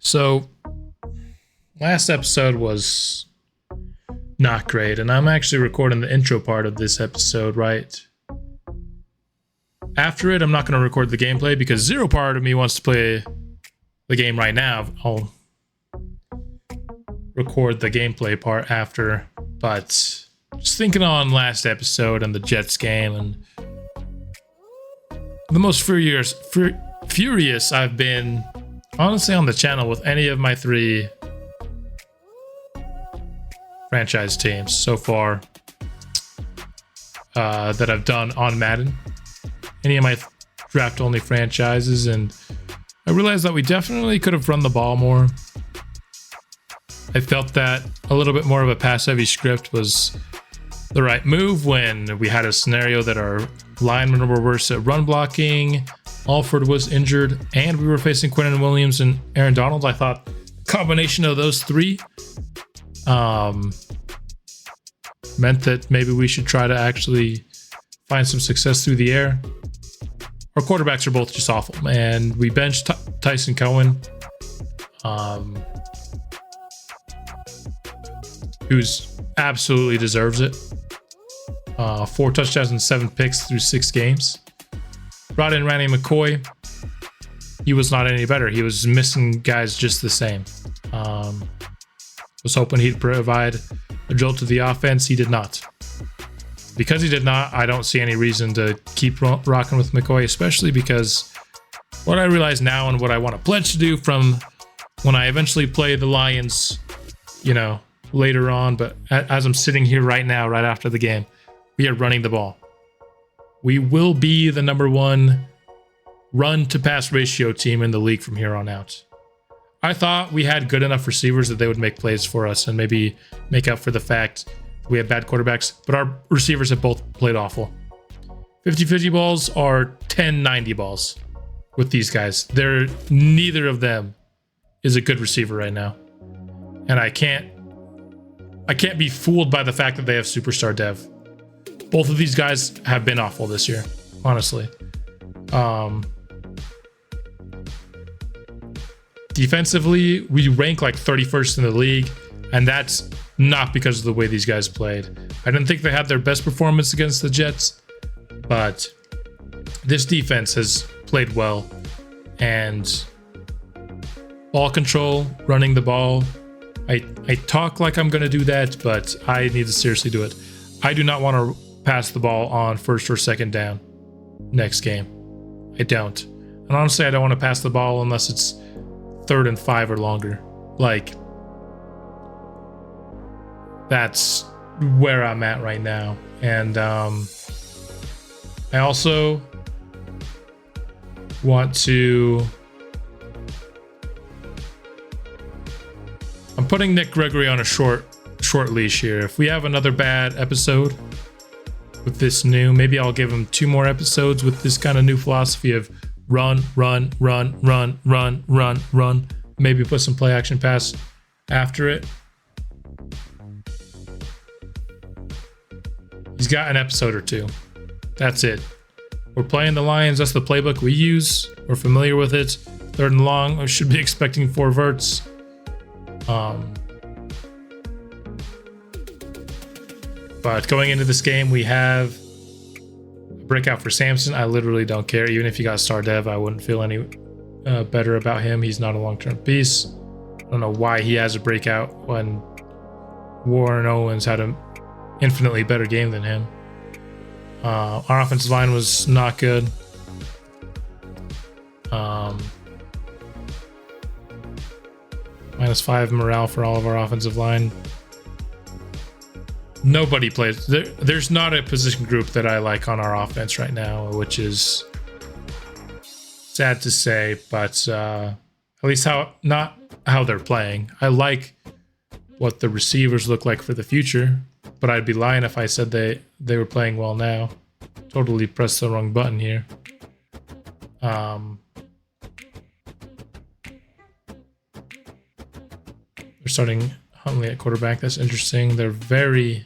So, last episode was not great, and I'm actually recording the intro part of this episode right after it. I'm not going to record the gameplay because zero part of me wants to play the game right now. I'll record the gameplay part after, but just thinking on last episode and the Jets game and the most furious I've been honestly on the channel with any of my three franchise teams so far that I've done on Madden, any of my draft only franchises, and I realized that we definitely could have run the ball more. I felt that a little bit more of a pass heavy script was the right move when we had a scenario that our linemen were worse at run blocking, Alford was injured, and we were facing Quinnen Williams and Aaron Donald. I thought the combination of those three meant that maybe we should try to actually find some success through the air. Our quarterbacks are both just awful, and we benched Tyson Cohen, who's absolutely deserves it. 4 touchdowns and 7 picks through 6 games. Brought in Randy McCoy. He was not any better. He was missing guys just the same. Was hoping he'd provide a jolt to the offense. He did not. Because he did not, I don't see any reason to keep rocking with McCoy, especially because what I realize now and what I want to pledge to do from when I eventually play the Lions, later on, but as I'm sitting here right now, right after the game, we are running the ball. We will be the number 1 run to pass ratio team in the league from here on out. I thought we had good enough receivers that they would make plays for us and maybe make up for the fact we have bad quarterbacks, but our receivers have both played awful. 50-50 balls are 10-90 balls with these guys. Neither of them is a good receiver right now. And I can't be fooled by the fact that they have superstar dev. Both of these guys have been awful this year, honestly. Defensively, we rank like 31st in the league, and that's not because of the way these guys played. I didn't think they had their best performance against the Jets, but this defense has played well, and ball control, running the ball. I talk like I'm going to do that, but I need to seriously do it. I do not want to pass the ball on first or second down next game. I don't. And honestly, I don't want to pass the ball unless it's 3rd and 5 or longer. Like, that's where I'm at right now. And I also want to... I'm putting Nick Gregory on a short leash here. If we have another bad episode with this maybe I'll give him 2 more episodes with this kind of new philosophy of run. Maybe put some play action pass after it. He's got an episode or 2. That's it. We're playing the Lions. That's the playbook we use. We're familiar with it. 3rd and long. We should be expecting 4 verts. But going into this game, we have a breakout for Samson. I literally don't care. Even if he got star dev, I wouldn't feel any better about him. He's not a long-term piece. I don't know why he has a breakout when Warren Owens had an infinitely better game than him. Our offensive line was not good. -5 morale for all of our offensive line. Nobody plays. There's not a position group that I like on our offense right now, which is sad to say, but at least not how they're playing. I like what the receivers look like for the future, but I'd be lying if I said they were playing well now. Totally pressed the wrong button here. They're starting Huntley at quarterback. That's interesting. They're very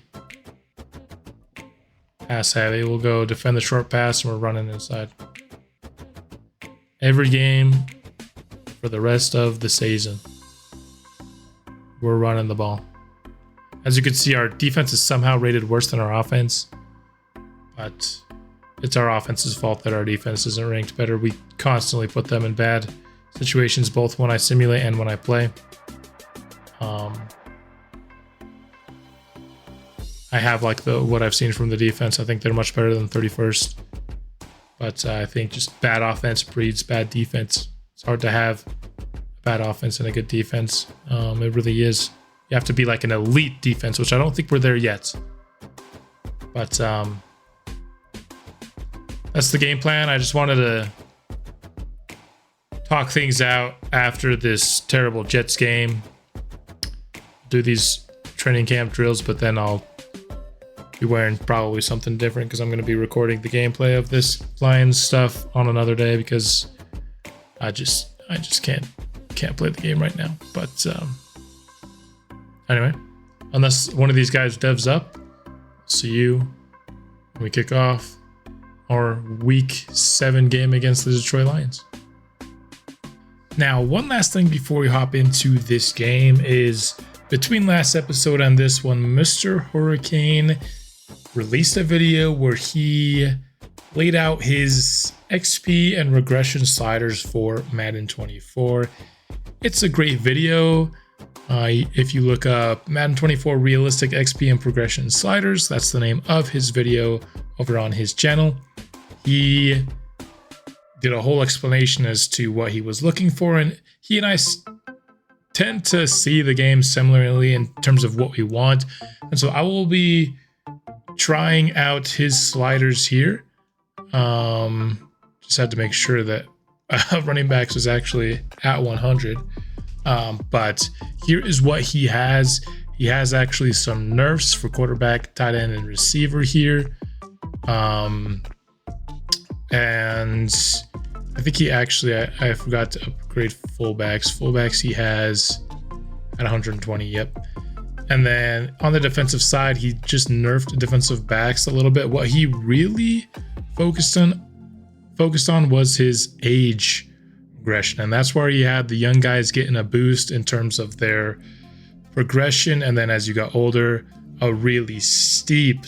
pass heavy. We'll go defend the short pass, and we're running inside. Every game for the rest of the season. We're running the ball. As you can see, our defense is somehow rated worse than our offense, but it's our offense's fault that our defense isn't ranked better. We constantly put them in bad situations, both when I simulate and when I play. I have like what I've seen from the defense. I think they're much better than 31st, but I think just bad offense breeds bad defense. It's hard to have a bad offense and a good defense. It really is. You have to be like an elite defense, which I don't think we're there yet. But that's the game plan. I just wanted to talk things out after this terrible Jets game. Do these training camp drills, but then I'll be wearing probably something different because I'm going to be recording the gameplay of this Lions stuff on another day because I just can't play the game right now. But anyway, unless one of these guys devs up, see you when we kick off our week 7 game against the Detroit Lions. Now, one last thing before we hop into this game is between last episode and this one, Mr. Hurricane released a video where he laid out his XP and regression sliders for Madden 24. It's a great video. If you look up Madden 24 realistic XP and progression sliders, that's the name of his video over on his channel. He did a whole explanation as to what he was looking for, and he and I tend to see the game similarly in terms of what we want. And so I will be trying out his sliders here. Just had to make sure that running backs was actually at 100. But here is what he has. He has actually some nerfs for quarterback, tight end, and receiver here. And I think he actually, I forgot to upgrade fullbacks. Fullbacks he has at 120, yep. And then on the defensive side, he just nerfed defensive backs a little bit. What he really focused on was his age progression. And that's where he had the young guys getting a boost in terms of their progression. And then as you got older, a really steep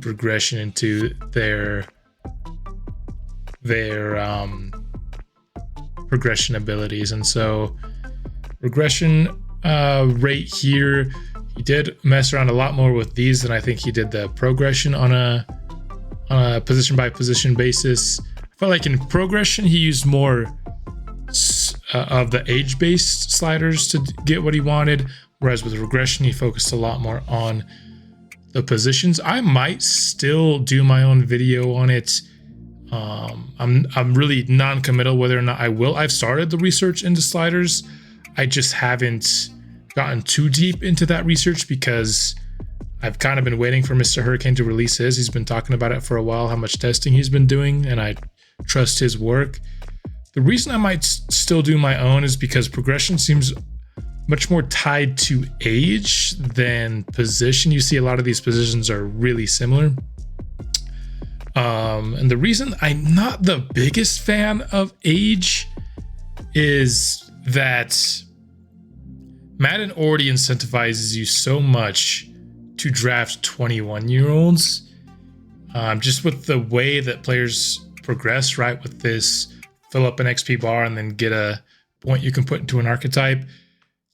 progression into their progression abilities. And so regression rate here, he did mess around a lot more with these than I think he did the progression on a position by position basis. I felt like in progression he used more of the age based sliders to get what he wanted, whereas with regression he focused a lot more on the positions. I might still do my own video on it. I'm really non-committal whether or not I will. I've started the research into sliders. I just haven't gotten too deep into that research because I've kind of been waiting for Mr. Hurricane to release his. He's been talking about it for a while, how much testing he's been doing, and I trust his work. The reason I might still do my own is because progression seems much more tied to age than position. You see a lot of these positions are really similar. And the reason I'm not the biggest fan of age is that Madden already incentivizes you so much to draft 21-year-olds. Just with the way that players progress, right? With this fill up an XP bar and then get a point you can put into an archetype,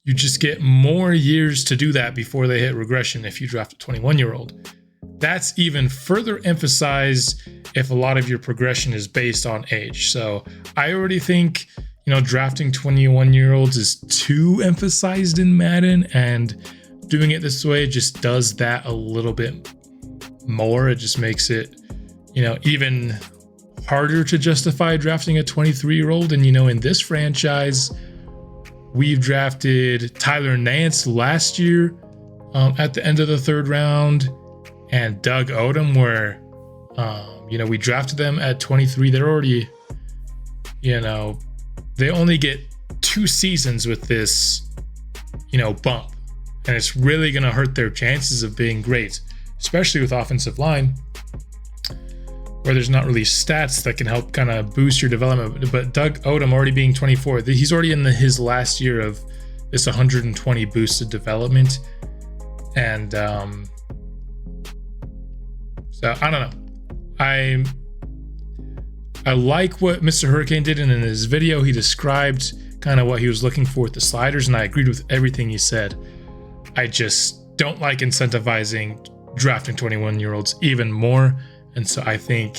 you just get more years to do that before they hit regression if you draft a 21-year-old. That's even further emphasized if a lot of your progression is based on age. So I already think, drafting 21-year-olds is too emphasized in Madden, and doing it this way just does that a little bit more. It just makes it, even harder to justify drafting a 23-year-old. And, in this franchise, we've drafted Tyler Nance last year at the end of the 3rd round, and Doug Odom, where, we drafted them at 23. They're already, they only get 2 seasons with this, bump. And it's really going to hurt their chances of being great, especially with offensive line. where there's not really stats that can help kind of boost your development. But Doug Odom already being 24, he's already in his last year of this 120 boosted development. And so I don't know. I like what Mr. Hurricane did, and in his video he described kind of what he was looking for with the sliders, and I agreed with everything he said. I just don't like incentivizing drafting 21-year-olds even more. And so I think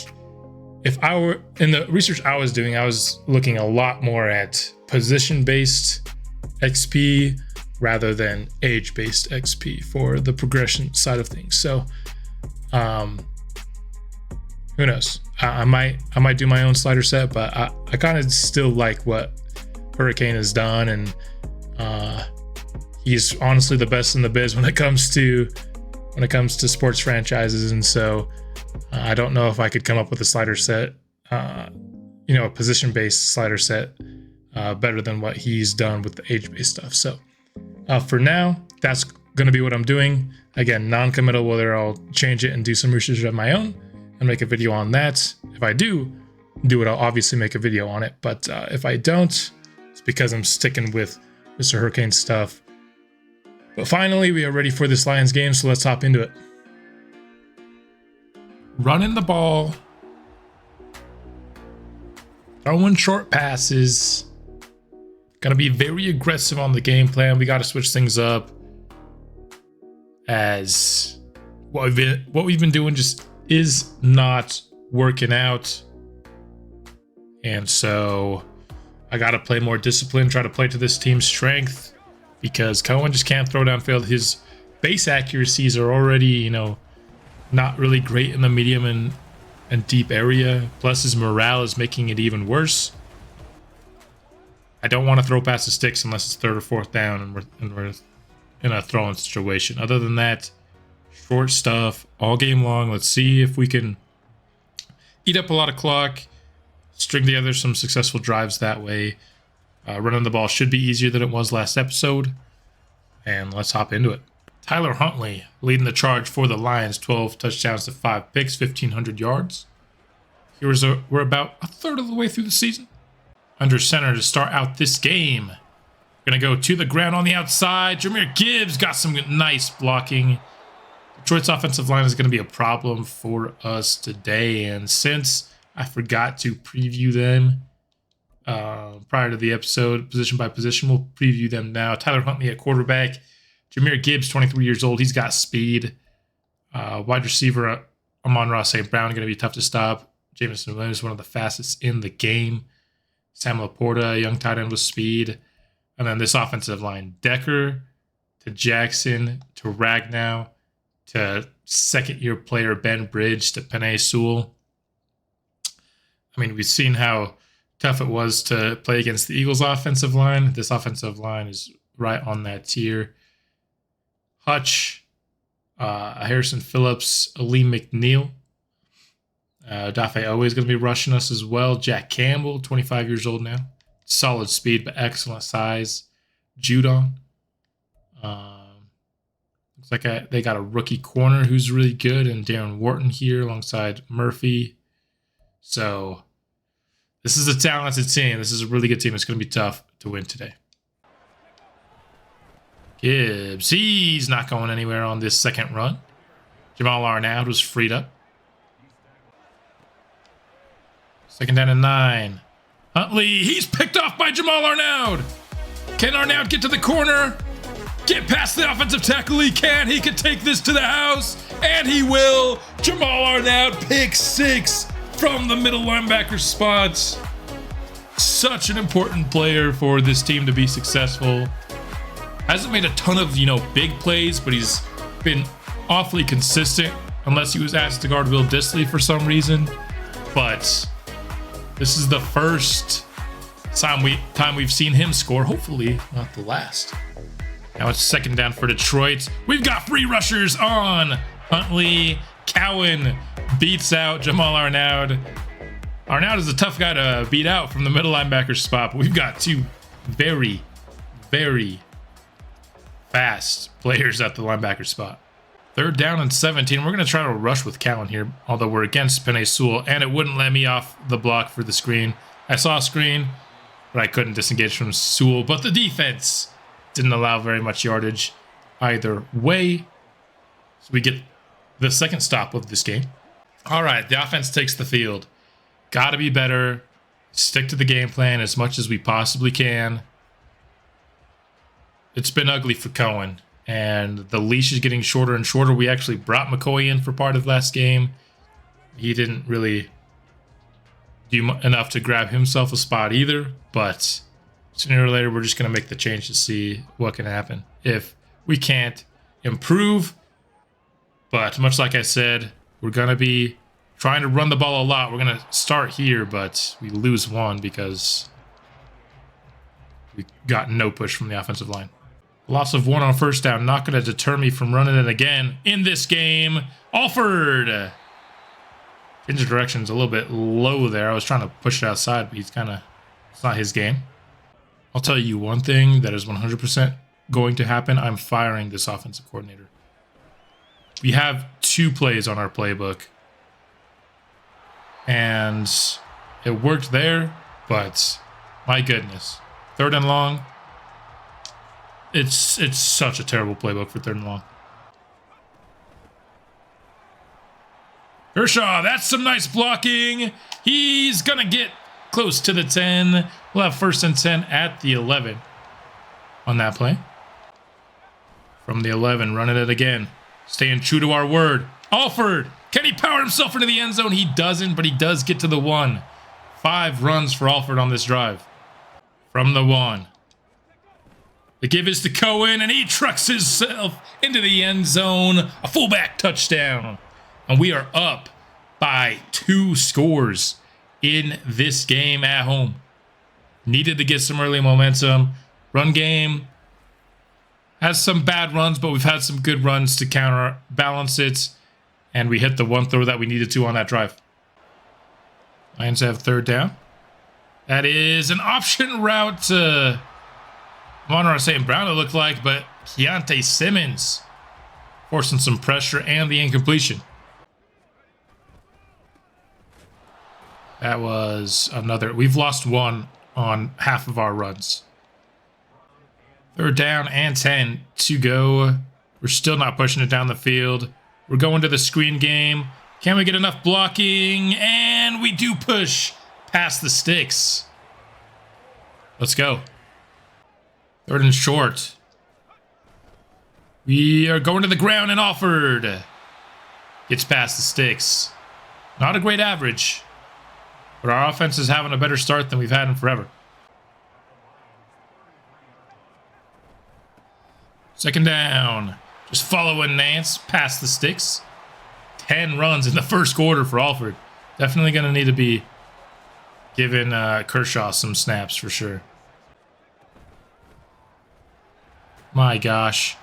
if I were in the research I was doing, I was looking a lot more at position-based XP rather than age-based XP for the progression side of things. So who knows? I might do my own slider set, but I kind of still like what Hurricane has done, and he's honestly the best in the biz when it comes to sports franchises. And so I don't know if I could come up with a slider set, a position-based slider set better than what he's done with the age-based stuff. So for now, that's going to be what I'm doing. Again, non-committal, whether I'll change it and do some research of my own and make a video on that. If I do it, I'll obviously make a video on it. But if I don't, it's because I'm sticking with Mr. Hurricane stuff. But finally, we are ready for this Lions game, so let's hop into it. Running the ball. Throwing short passes. Gonna be very aggressive on the game plan. We got to switch things up, as what we've been doing just is not working out. And so I got to play more discipline, try to play to this team's strength, because Cohen just can't throw downfield. His base accuracies are already, not really great in the medium and deep area. Plus his morale is making it even worse. I don't want to throw past the sticks unless it's third or fourth down and we're in a throwing situation. Other than that, short stuff all game long. Let's see if we can eat up a lot of clock, string together some successful drives that way. Running the ball should be easier than it was last episode. And let's hop into it. Tyler Huntley leading the charge for the Lions. 12 touchdowns to 5 picks, 1,500 yards. We're about a third of the way through the season. Under center to start out this game. Gonna go to the ground on the outside. Jahmyr Gibbs got some nice blocking. Detroit's offensive line is going to be a problem for us today, and since I forgot to preview them prior to the episode, position by position, we'll preview them now. Tyler Huntley at quarterback. Jahmyr Gibbs, 23 years old. He's got speed. Wide receiver Amon-Ra St. Brown, going to be tough to stop. Jameson Williams, one of the fastest in the game. Sam Laporta, young tight end with speed. And then this offensive line, Decker to Jackson to Ragnow to second-year player Ben Bridge to Penei Sewell. I mean, we've seen how tough it was to play against the Eagles' offensive line. This offensive line is right on that tier. Hutch, Harrison Phillips, Ali McNeil. Dafe always going to be rushing us as well. Jack Campbell, 25 years old now. Solid speed, but excellent size. Judon. Looks like they got a rookie corner who's really good, and Darren Wharton here alongside Murphy. So this is a talented team. This is a really good team. It's going to be tough to win today. Gibbs, he's not going anywhere on this second run. Jamal Arnaud was freed up. Second down and 9. Huntley, he's picked off by Jamal Arnaud. Can Arnaud get to the corner? Get past the offensive tackle. He can. He can take this to the house, and he will. Jamal Arnaud, pick 6 from the middle linebacker spots. Such an important player for this team to be successful. Hasn't made a ton of, big plays, but he's been awfully consistent, unless he was asked to guard Will Dissly for some reason. But this is the first time we've seen him score. Hopefully not the last. Now it's second down for Detroit. We've got free rushers on. Huntley, Cowan beats out Jamal Arnaud. Arnaud is a tough guy to beat out from the middle linebacker spot, but we've got two very, very fast players at the linebacker spot. Third down and 17. We're going to try to rush with Cowan here, although we're against Penei Sewell, and it wouldn't let me off the block for the screen. I saw a screen, but I couldn't disengage from Sewell. But the defense didn't allow very much yardage either way. So we get the second stop of this game. All right, the offense takes the field. Got to be better. Stick to the game plan as much as we possibly can. It's been ugly for Cohen, and the leash is getting shorter and shorter. We actually brought McCoy in for part of last game. He didn't really do enough to grab himself a spot either, but sooner or later we're just going to make the change to see what can happen. If we can't improve, but much like I said, we're going to be trying to run the ball a lot. We're going to start here, but we lose one because we got no push from the offensive line. Loss of 1 on first down, not going to deter me from running it again in this game. Alford! Change of direction's a little bit low there. I was trying to push it outside, but it's not his game. I'll tell you one thing that is 100% going to happen. I'm firing this offensive coordinator. We have 2 plays on our playbook, and it worked there, but my goodness. 3rd and long. It's such a terrible playbook for 3rd and long. Kershaw, that's some nice blocking. He's going to get close to the 10. We'll have 1st and 10 at the 11 on that play. From the 11, running it again. Staying true to our word. Alford, can he power himself into the end zone? He doesn't, but he does get to the 1. 5 runs for Alford on this drive. From the 1. The give is to Cohen, and he trucks himself into the end zone. A fullback touchdown. And we are up by 2 scores in this game at home. Needed to get some early momentum. Run game has some bad runs, but we've had some good runs to counterbalance it. And we hit the 1 throw that we needed to on that drive. Lions have 3rd down. That is an option route to Monroe St. Brown, it looked like, but Keontae Simmons forcing some pressure and the incompletion. That was another. We've lost 1 on half of our runs. 3rd down and 10 to go. We're still not pushing it down the field. We're going to the screen game. Can we get enough blocking? And we do push past the sticks. Let's go. 3rd and short. We are going to the ground, and Alford gets past the sticks. Not a great average, but our offense is having a better start than we've had in forever. 2nd down. Just following Nance past the sticks. 10 runs in the 1st quarter for Alford. Definitely going to need to be giving Kershaw some snaps for sure. My gosh.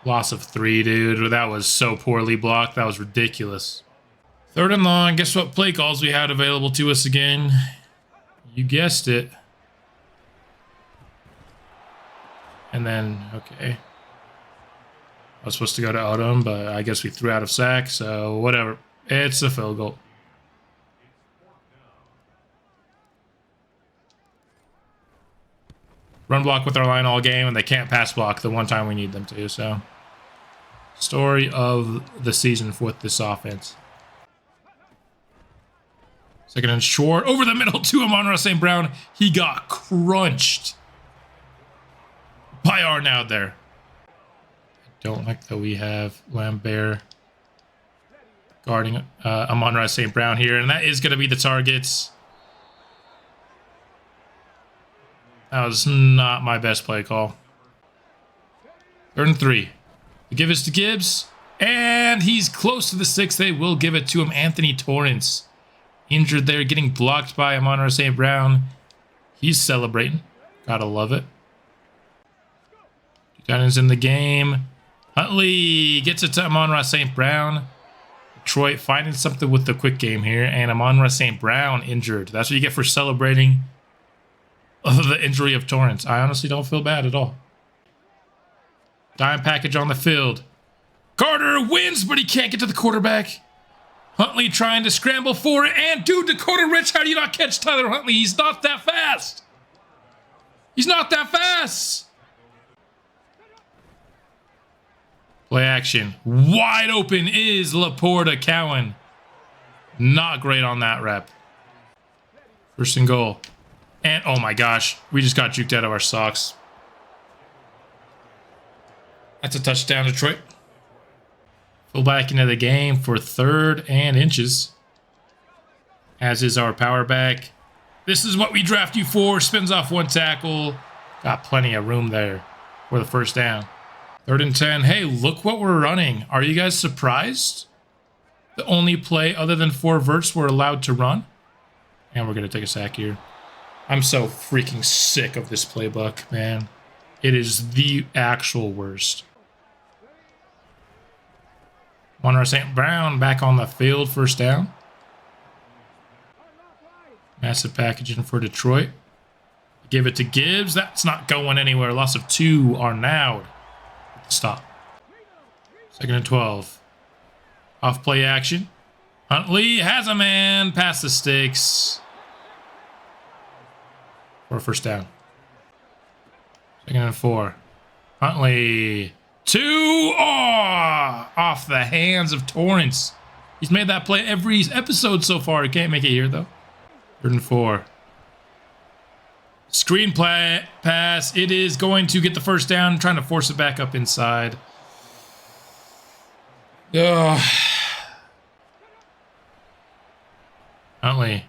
Loss of 3, dude. That was so poorly blocked. That was ridiculous. 3rd and long. Guess what play calls we had available to us again? You guessed it. And then, okay. I was supposed to go to Odom, but I guess we threw out of sack, so whatever. It's a field goal. Run block with our line all game, and they can't pass block the one time we need them to, so. Story of the season with this offense. 2nd and short. Over the middle to Amon-Ra St. Brown. He got crunched by Arnaud there. I don't like that we have Lambert guarding Amon-Ra St. Brown here, and that is going to be the targets. That was not my best play call. 3rd and 3. The give is to Gibbs, and he's close to the 6. They will give it to him. Anthony Torrance injured there, getting blocked by Amon-Ra St. Brown. He's celebrating. Gotta love it. Buchanan's in the game. Huntley gets it to Amon-Ra St. Brown. Detroit finding something with the quick game here, and Amon-Ra St. Brown injured. That's what you get for celebrating the injury of Torrance. I honestly don't feel bad at all. Dime package on the field. Carter wins, but he can't get to the quarterback. Huntley trying to scramble for it, and dude, Dakota Rich, how do you not catch Tyler Huntley? He's not that fast. He's not that fast. Play action. Wide open is Laporta Cowan. Not great on that rep. First and goal. And oh my gosh, we just got juked out of our socks. That's a touchdown, Detroit. Full back into the game for 3rd and inches. As is our power back. This is what we draft you for. Spins off 1 tackle. Got plenty of room there for the first down. 3rd and 10. Hey, look what we're running. Are you guys surprised? The only play other than 4 verts we're allowed to run. And we're going to take a sack here. I'm so freaking sick of this playbook, man. It is the actual worst. Monroe St. Brown back on the field, first down. Massive packaging for Detroit. Give it to Gibbs. That's not going anywhere. Loss of 2. Arnaud. Stop. 2nd and 12. Off play action. Huntley has a man. Past the sticks. For a first down. 2nd and 4. Huntley. 2. Oh! Off the hands of Torrance. He's made that play every episode so far. He can't make it here, though. 3rd and 4. Screen play pass. It is going to get the first down. Trying to force it back up inside. Huntley.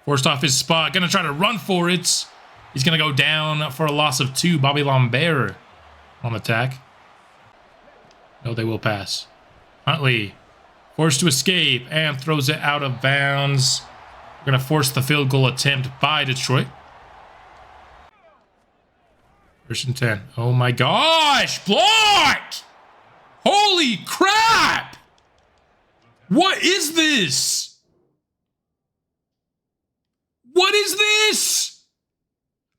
Forced off his spot. Gonna try to run for it. He's gonna go down for a loss of 2. Bobby Lambert on attack. No, they will pass. Huntley. Forced to escape and throws it out of bounds. We're going to force the field goal attempt by Detroit. 1st and 10. Oh my gosh! Block! Holy crap! What is this? What is this?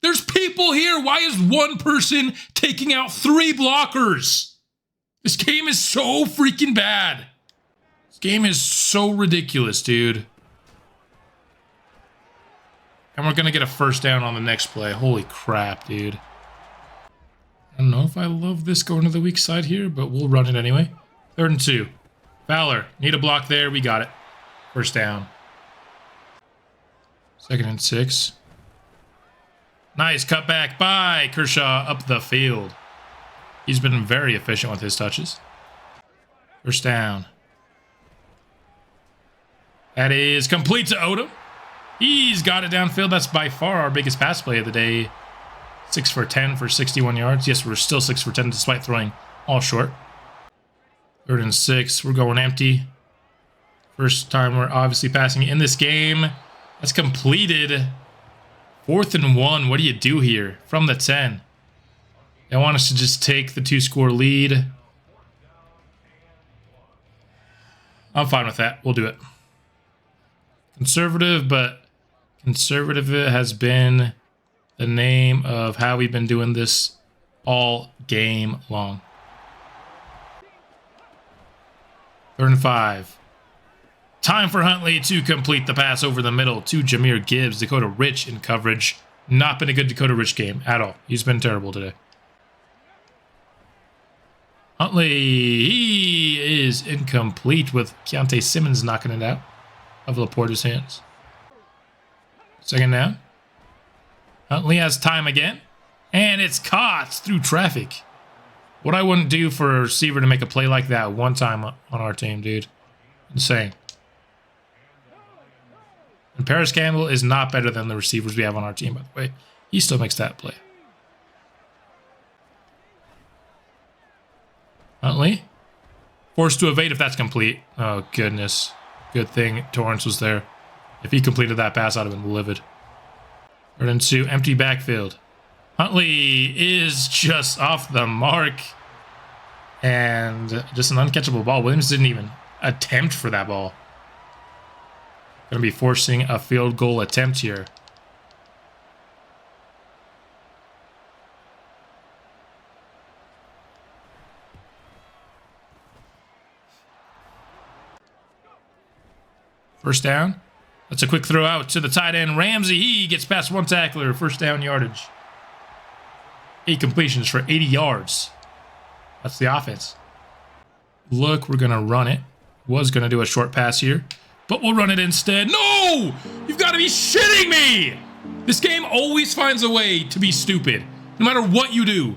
There's people here. Why is one person taking out 3 blockers? This game is so freaking bad. This game is so ridiculous, dude. And we're going to get a first down on the next play. Holy crap, dude. I don't know if I love this going to the weak side here, but we'll run it anyway. 3rd and 2. Fowler. Need a block there. We got it. First down. 2nd and 6. Nice cutback by Kershaw up the field. He's been very efficient with his touches. First down. That is complete to Odom. He's got it downfield. That's by far our biggest pass play of the day. 6 for 10 for 61 yards. Yes, we're still 6 for 10 despite throwing all short. 3rd and 6. We're going empty. First time we're obviously passing in this game. That's completed. 4th and 1. What do you do here? From the 10. They want us to just take the 2-score lead. I'm fine with that. We'll do it. Conservative, but conservative has been the name of how we've been doing this all game long. 3rd and 5. Time for Huntley to complete the pass over the middle to Jahmyr Gibbs. Dakota Rich in coverage. Not been a good Dakota Rich game at all. He's been terrible today. Huntley, he is incomplete with Keontae Simmons knocking it out of Laporta's hands. 2nd down. Huntley has time again. And it's caught through traffic. What I wouldn't do for a receiver to make a play like that one time on our team, dude. Insane. And Paris Campbell is not better than the receivers we have on our team, by the way. He still makes that play. Huntley. Forced to evade if that's complete. Oh, goodness. Good thing Torrance was there. If he completed that pass, I'd have been livid. 3rd and 2. Empty backfield. Huntley is just off the mark. And just an uncatchable ball. Williams didn't even attempt for that ball. Going to be forcing a field goal attempt here. First down. That's a quick throw out to the tight end, Ramsey. He gets past one tackler. First down yardage. 8 completions for 80 yards. That's the offense. Look, we're going to run it. Was going to do a short pass here, but we'll run it instead. No! You've got to be shitting me! This game always finds a way to be stupid. No matter what you do.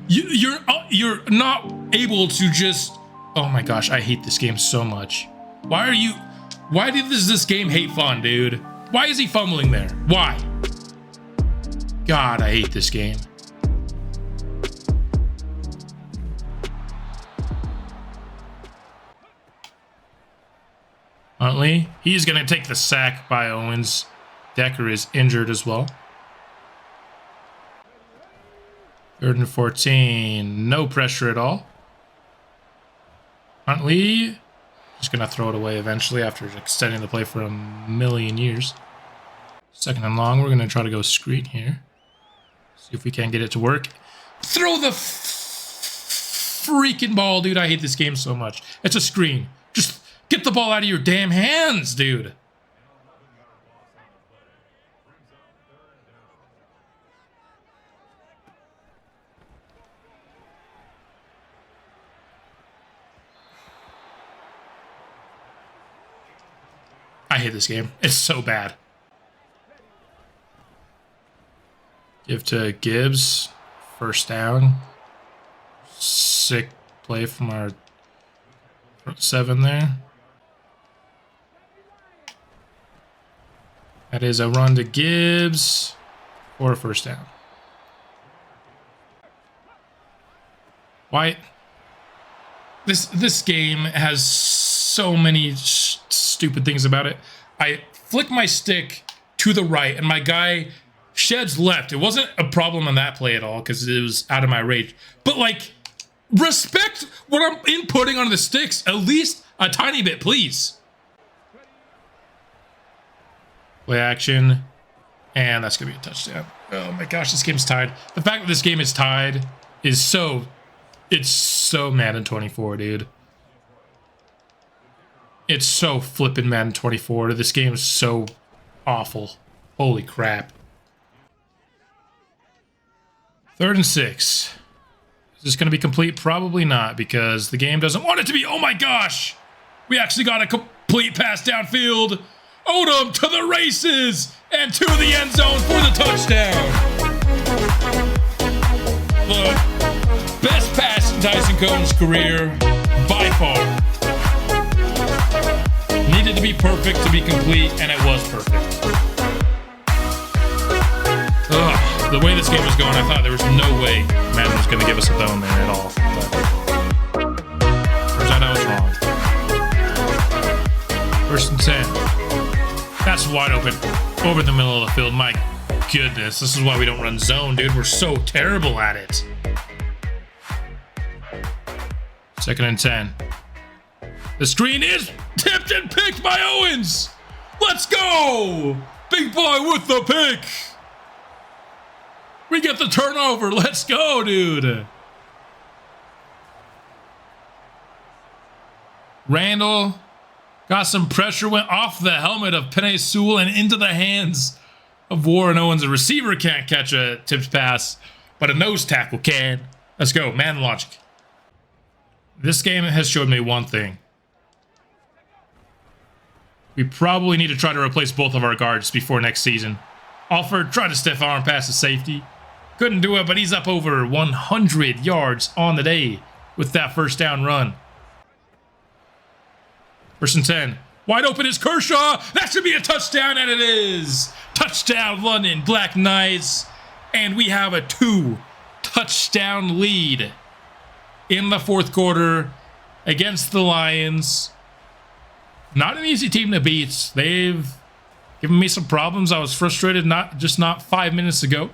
You're not able to just... Oh my gosh, I hate this game so much. Why does this game hate fun, dude? Why is he fumbling there? Why? God, I hate this game. Huntley, he's going to take the sack by Owens. Decker is injured as well. 3rd and 14. No pressure at all. Huntley just going to throw it away eventually after extending the play for a million years. 2nd and long. We're going to try to go screen here. See if we can get it to work. Throw the freaking ball, dude. I hate this game so much. It's a screen. Just get the ball out of your damn hands, dude. I hate this game. It's so bad. Give to Gibbs. First down. Sick play from our front 7 there. That is a run to Gibbs or a first down. Why? This game has so many stupid things about it. I flick my stick to the right and my guy sheds left. It wasn't a problem on that play at all because it was out of my range. But like, respect what I'm inputting on the sticks at least a tiny bit, please. Play action, and that's gonna be a touchdown. Oh my gosh, this game's tied. The fact that this game is tied is so Madden 24, dude. It's so flippin' Madden 24. This game is so awful. Holy crap. 3rd and 6. Is this gonna be complete? Probably not, because the game doesn't want it to be. Oh my gosh! We actually got a complete pass downfield. Odom to the races and to the end zone for the touchdown. The best pass in Tyson Cohen's career by far. Needed to be perfect to be complete, and it was perfect. Ugh, the way this game was going, I thought there was no way Madden was going to give us a zone there at all. But turns out I was wrong. 1st and 10. That's wide open over the middle of the field. My goodness, this is why we don't run zone, dude. We're so terrible at it. 2nd and 10. The screen is tipped and picked by Owens. Let's go. Big boy with the pick. We get the turnover. Let's go, dude. Randall got some pressure, went off the helmet of Penei Sewell and into the hands of Warren Owens. A receiver can't catch a tipped pass, but a nose tackle can. Let's go, man logic. This game has showed me one thing. We probably need to try to replace both of our guards before next season. Alford tried to stiff arm past the safety. Couldn't do it, but he's up over 100 yards on the day with that first down run. 1st and 10. Wide open is Kershaw. That should be a touchdown, and it is. Touchdown, London Black Knights. And we have a 2-touchdown lead in the 4th quarter against the Lions. Not an easy team to beat. They've given me some problems. I was frustrated not 5 minutes ago.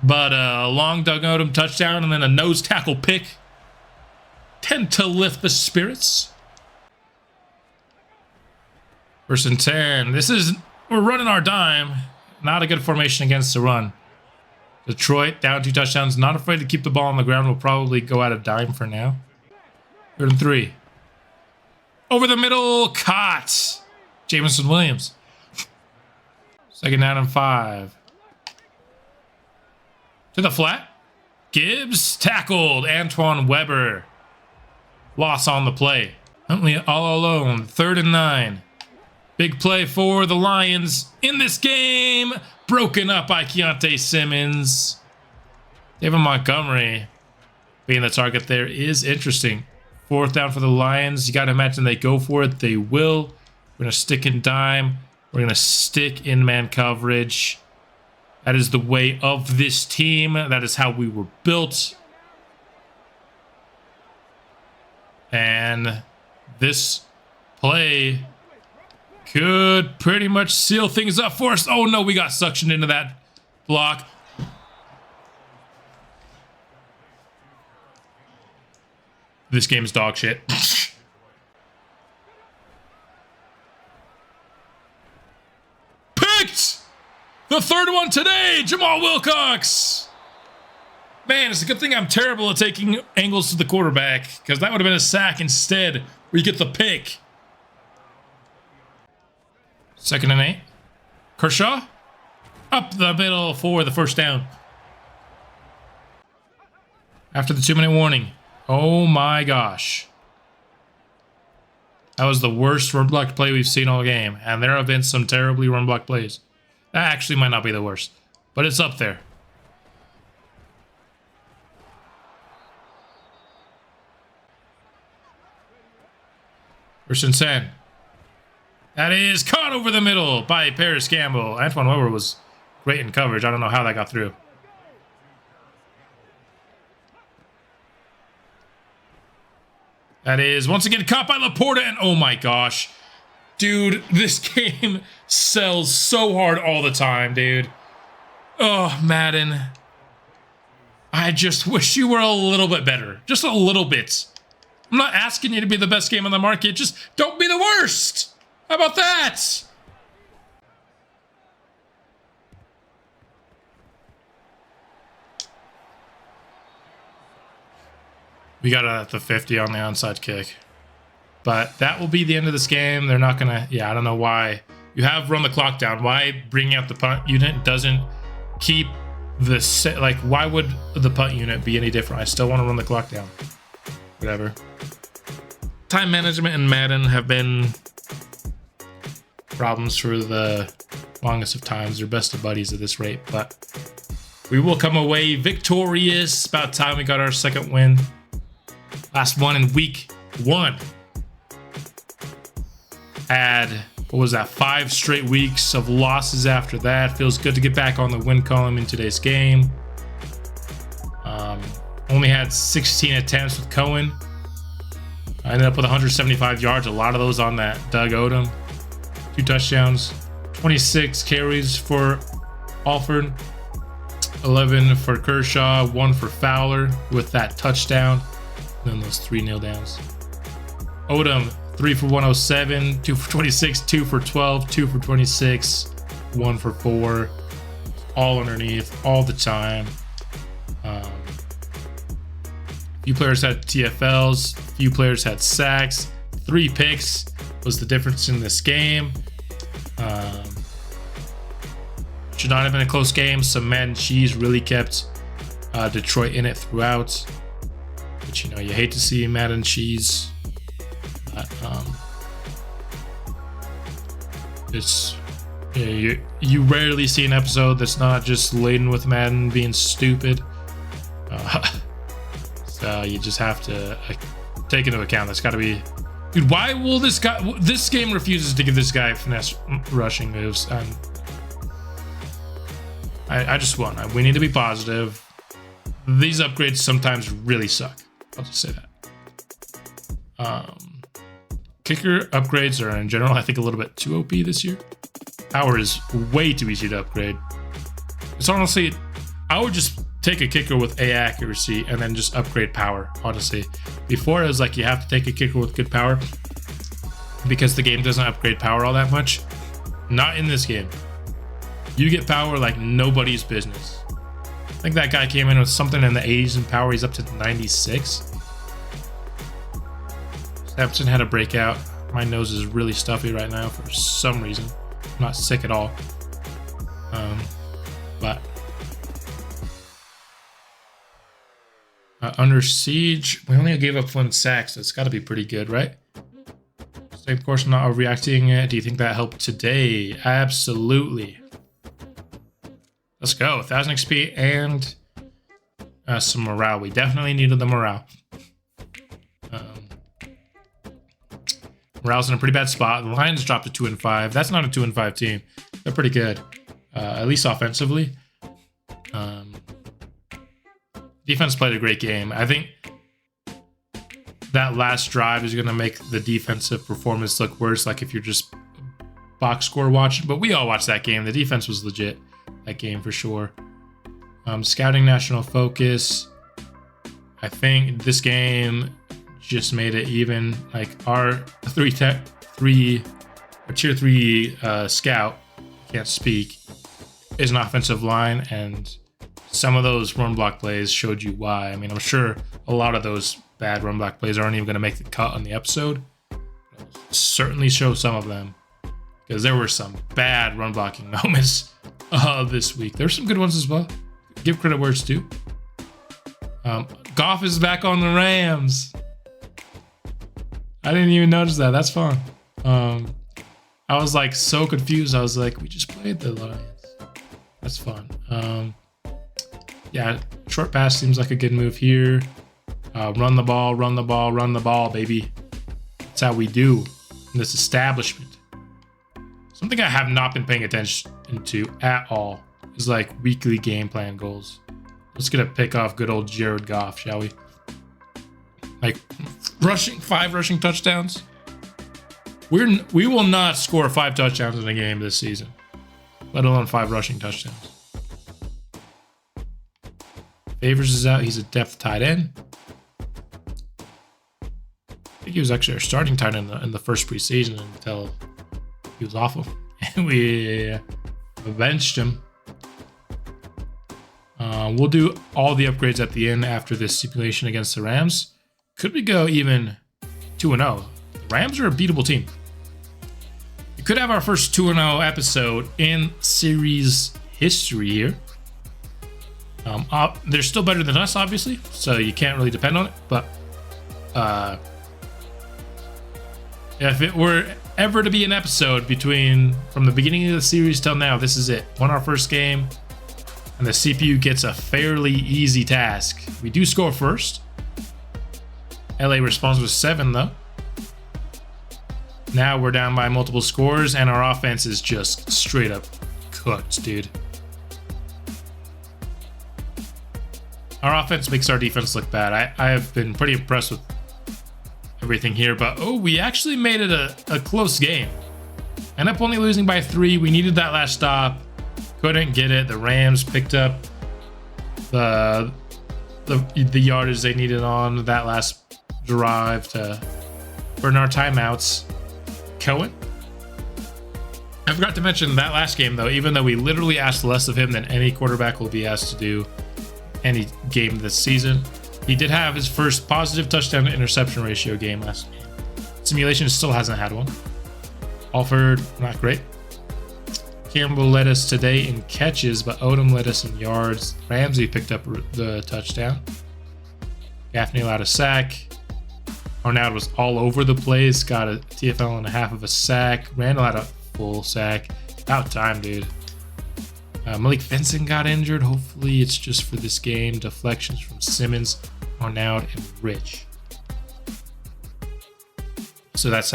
But a long Doug Odom touchdown and then a nose tackle pick tend to lift the spirits. 1st and 10. We're running our dime. Not a good formation against the run. Detroit down 2 touchdowns. Not afraid to keep the ball on the ground. We'll probably go out of dime for now. 3rd and 3. Over the middle, caught. Jameson Williams. Second down and 5. To the flat. Gibbs tackled Antoine Weber. Loss on the play. Huntley all alone. 3rd and 9. Big play for the Lions in this game. Broken up by Keontae Simmons. David Montgomery being the target there is interesting. 4th down for the Lions. You got to imagine they go for it. They will. We're going to stick in dime. We're going to stick in man coverage. That is the way of this team. That is how we were built. And this play could pretty much seal things up for us. Oh no, we got suctioned into that block. This game is dog shit. Picked! The 3rd one today, Jamal Wilcox. Man, it's a good thing I'm terrible at taking angles to the quarterback, because that would have been a sack instead, where you get the pick. 2nd and 8. Kershaw. Up the middle for the 1st down. After the 2-minute warning. Oh my gosh. That was the worst run block play we've seen all game. And there have been some terribly run block plays. That actually might not be the worst, but it's up there. Sen. That is caught over the middle by Paris Campbell. Antoine Weber was great in coverage. I don't know how that got through. That is once again caught by Laporta, and oh my gosh. Dude, this game sells so hard all the time, dude. Oh, Madden. I just wish you were a little bit better. Just a little bit. I'm not asking you to be the best game on the market. Just don't be the worst. How about that? We got it at the 50 on the onside kick. But that will be the end of this game. They're not going to... Yeah, I don't know why. You have run the clock down. Why bringing out the punt unit doesn't keep the... Like, why would the punt unit be any different? I still want to run the clock down. Whatever. Time management and Madden have been problems for the longest of times. They're best of buddies at this rate. But we will come away victorious. About time we got our 2nd win. Last one in week 1. Had, what was that, 5 straight weeks of losses after that. Feels good to get back on the win column in today's game. Only had 16 attempts with Cohen. I ended up with 175 yards, a lot of those on that Doug Odom. 2 touchdowns, 26 carries for Alford, 11 for Kershaw, 1 for Fowler with that touchdown, and then those 3 kneel downs. Odom, 3 for 107, 2 for 26, 2 for 12, 2 for 26, 1 for 4. All underneath, all the time. Few players had TFLs, few players had sacks. 3 picks was the difference in this game. Should not have been a close game. Some Madden cheese really kept Detroit in it throughout. But you know, you hate to see Madden cheese. But it's you rarely see an episode that's not just laden with Madden being stupid. So you just have to take into account that's got to be... Dude, why will this guy... This game refuses to give this guy finesse rushing moves. I just want... We need to be positive. These upgrades sometimes really suck. I'll just say that. Kicker upgrades are, in general, I think a little bit too OP this year. Power is way too easy to upgrade. It's honestly... I would just take a kicker with A accuracy and then just upgrade power, honestly. Before, it was like you have to take a kicker with good power because the game doesn't upgrade power all that much. Not in this game. You get power like nobody's business. I think that guy came in with something in the 80s in power. He's up to 96. Sampson had a breakout. My nose is really stuffy right now for some reason. I'm not sick at all. But under siege, we only gave up 1 sack, so it's got to be pretty good, right? Same course, not overreacting. Do you think that helped today? Absolutely. Let's go. 1000 XP and some morale. We definitely needed the morale. Morale's in a pretty bad spot. The Lions dropped to 2 and 5. That's not a 2 and 5 team. They're pretty good, at least offensively. Defense played a great game. I think that last drive is going to make the defensive performance look worse, like if you're just box score watching. But we all watched that game. The defense was legit that game for sure. Scouting national focus. I think this game just made it even. Like our tier 3 scout, can't speak, is an offensive line, and some of those run block plays showed you why. I mean, I'm sure a lot of those bad run block plays aren't even going to make the cut on the episode. Certainly show some of them, because there were some bad run blocking moments this week. There's some good ones as well. Give credit where it's due. Goff is back on the Rams. I didn't even notice that. That's fun. I was like so confused. I was like, we just played the Lions. That's fun. Yeah, short pass seems like a good move here. Run the ball, run the ball, run the ball, baby. That's how we do in this establishment. Something I have not been paying attention to at all is like weekly game plan goals. Let's get a pick off good old Jared Goff, shall we? Like 5 rushing touchdowns. We will not score 5 touchdowns in a game this season, let alone 5 rushing touchdowns. Favors is out. He's a depth tight end. I think he was actually our starting tight end in the first preseason until he was awful. And we benched him. We'll do all the upgrades at the end after this simulation against the Rams. Could we go even 2-0? The Rams are a beatable team. We could have our first 2-0 episode in series history here. They're still better than us, obviously, so you can't really depend on it. But if it were ever to be an episode from the beginning of the series till now, this is it. Won our first game, and the CPU gets a fairly easy task. We do score first. LA responds with 7, though. Now we're down by multiple scores, and our offense is just straight up cooked, dude. Our offense makes our defense look bad. I have been pretty impressed with everything here, but we actually made it a close game. Ended up only losing by 3. We needed that last stop. Couldn't get it. The Rams picked up the yardage they needed on that last drive to burn our timeouts. Cohen. I forgot to mention that last game, though, even though we literally asked less of him than any quarterback will be asked to do any game this season, he did have his first positive touchdown to interception ratio game last game. Simulation still hasn't had one. Alford, not great. Campbell led us today in catches, but Odom led us in yards. Ramsey picked up the touchdown. Gaffney allowed a sack. Arnaud was all over the place, got a TFL and a half of a sack. Randall had a full sack. About time, dude. Malik Vincent got injured. Hopefully it's just for this game. Deflections from Simmons, Arnaud, and Rich. So that's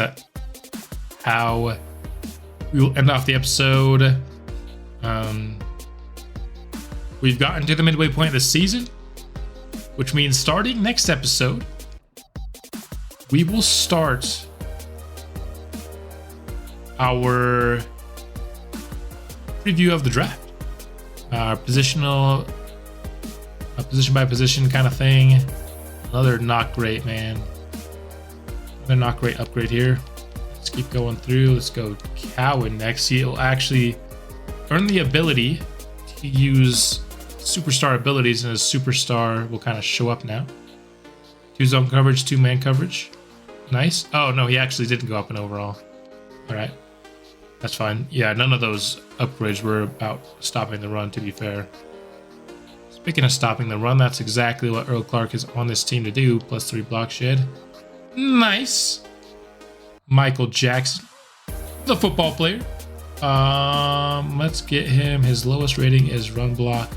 how we will end off the episode. We've gotten to the midway point of the season, which means starting next episode, we will start our preview of the draft. Position by position kind of thing. Another not great, man. Another not great upgrade here. Let's keep going through. Let's go Cowan next. He'll actually earn the ability to use superstar abilities, and his superstar will kind of show up now. 2 zone coverage, 2 man coverage. Nice. Oh, no, he actually didn't go up in overall. All right. That's fine. Yeah, none of those upgrades were about stopping the run, to be fair. Speaking of stopping the run, that's exactly what Earl Clark is on this team to do. +3 block shed. Nice. Michael Jackson, the football player. Let's get him. His lowest rating is run block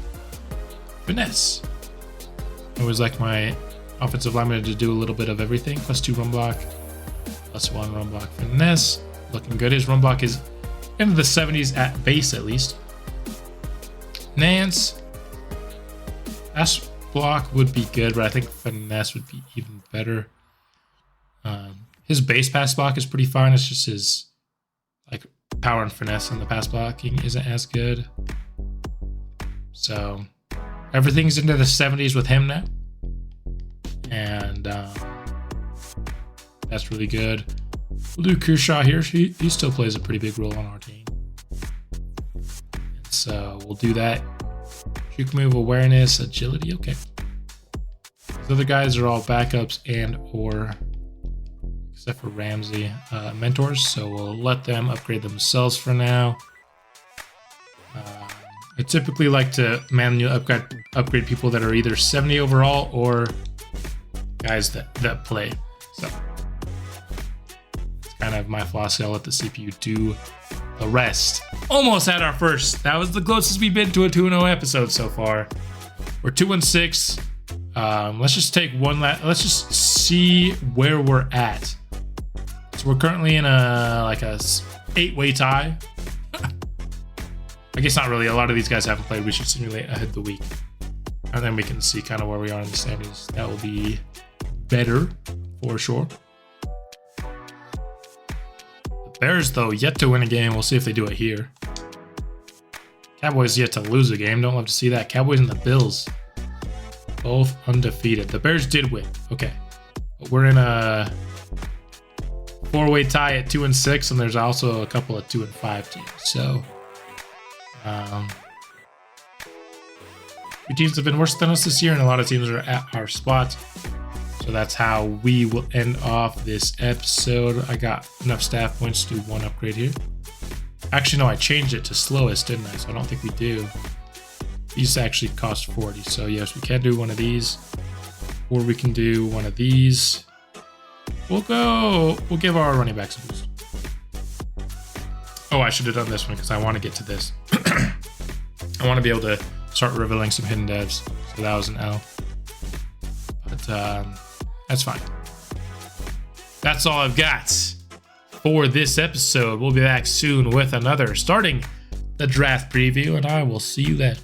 finesse. It was like my offensive lineman to do a little bit of everything. +2 run block, +1 run block finesse. Looking good. His run block is into the 70s at base, at least. Nance. Pass block would be good, but I think finesse would be even better. His base pass block is pretty fine. It's just his like power and finesse in the pass blocking isn't as good. So everything's into the 70s with him now. And that's really good. We'll do Kershaw here. He still plays a pretty big role on our team. And so we'll do that. Juke move, awareness, agility. Okay. These other guys are all backups and or, except for Ramsey, mentors. So we'll let them upgrade themselves for now. I typically like to manually upgrade people that are either 70 overall or guys that play. So it's kind of my philosophy. I'll let the CPU do the rest. Almost had our first. That was the closest we've been to a 2-0 episode so far. We're 2-6. Let's just take one let's just see where we're at. So we're currently in a 8-way tie. I guess not really. A lot of these guys haven't played. We should simulate ahead of the week. And then we can see kind of where we are in the standings. That will be better for sure. The Bears, though, yet to win a game. We'll see if they do it here. Cowboys yet to lose a game. Don't love to see that. Cowboys and the Bills, both undefeated. The Bears did win. Okay. But we're in a 4-way tie at 2-6, and there's also a couple of 2-5 teams. So few teams have been worse than us this year, and a lot of teams are at our spot. So that's how we will end off this episode. I got enough staff points to do one upgrade here. Actually, no, I changed it to slowest, didn't I? So I don't think we do. These actually cost 40. So yes, we can do one of these, or we can do one of these. We'll give our running backs a boost. Oh, I should have done this one because I want to get to this. I want to be able to start revealing some hidden devs. So that was an L. But that's fine. That's all I've got for this episode. We'll be back soon with another, starting the draft preview, and I will see you then.